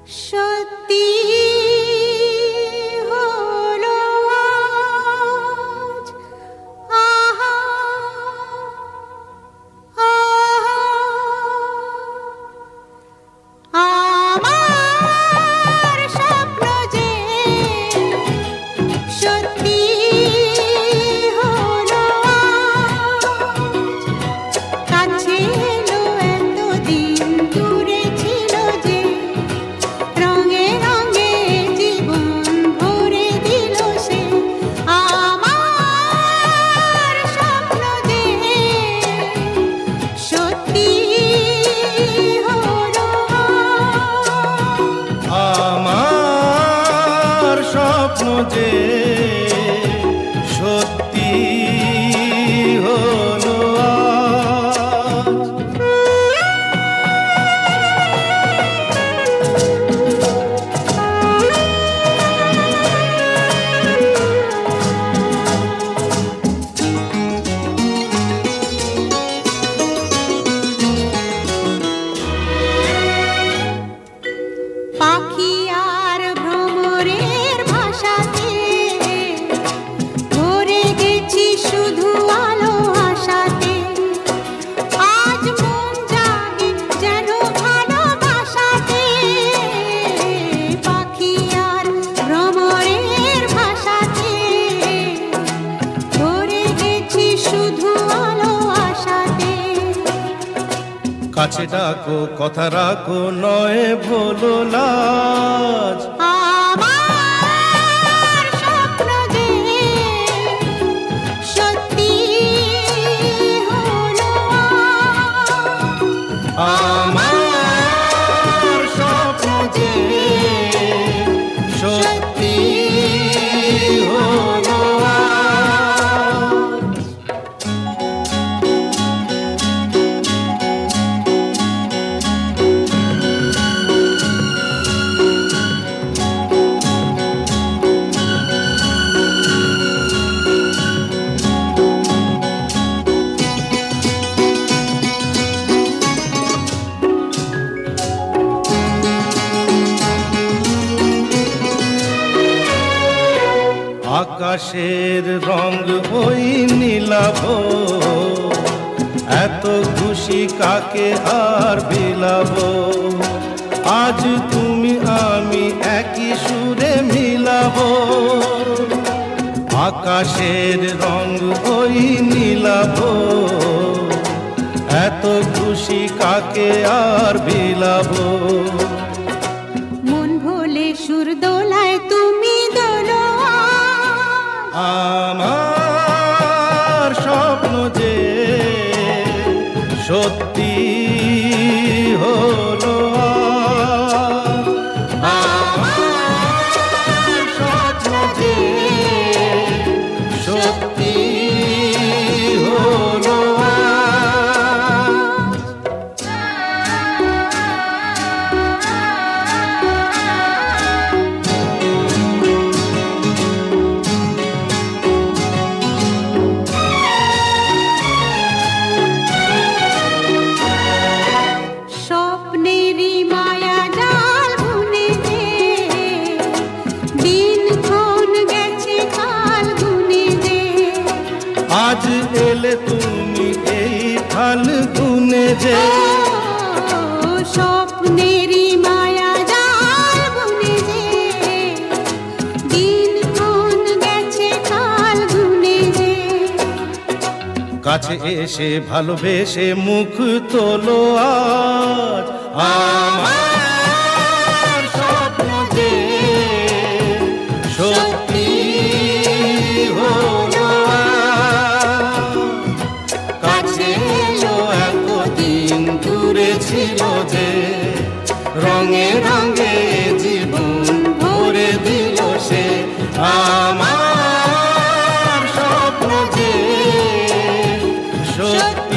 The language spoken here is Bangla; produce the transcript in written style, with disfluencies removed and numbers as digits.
সত্যি হলো আজ, আহা আহা আমার স্বপ্ন যে সত্যি হলো আজ, কাছে এলো এতদিন দূরে ছিল যে, রঙে রঙে জীবন ভরে দিল সে। আমার স্বপ্ন যে সত্যি হলো আজ। আমার স্বপ্ন যে সত্যি হলো আজ। পাখি আর ভ্রমরের ভাষাতে ভরে গেছি শুধু আলো আশাতে। আজ মন জাগে যেন ভালোবাসাতে, পাখি আর ভ্রমরের ভাষাতে ভরে গেছি শুধু আলো আশাতে। কাছে ডাকো কথা রাখো নয় ভোলো লাজ। আমার স্বপ্ন যে সত্যি হলো আজ। আমার স্বপ্ন যে সত্যি হলো আজ। আকাশের রং ওই নীলাভ, এত খুশি কাকে আর বিলাব। আজ তুমি আমি একই সুরে মিলাব। আকাশের রং ওই নীলাভ, এত খুশি কাকে আর বিলাব। মন ভোলে সুর দোলায় তুমি দোলো আমার স্বপ্ন যে সত্যি হলো আজ। আমার স্বপ্ন যে সত্যি হলো স্বপ্নেরই মায়া জাল বুনে যে, দিনক্ষণ গেছে কাল গুনে যে। আজ এলে তুমি এই ফাল্গুনে যে। ও স্বপ্নেরই মায়া জাল বুনে যে, দিনক্ষণ গেছে কাল গুনে যে। কাছে এসে ভালোবেসে মুখ তোলো আজ। আমার স্বপ্ন যে সত্যি হলো আজ। কাছে এলো এতদিন দূরে ছিল যে, রঙে রঙে জীবন ভরে দিল সে। আমার স্বপ্ন যে সত্যি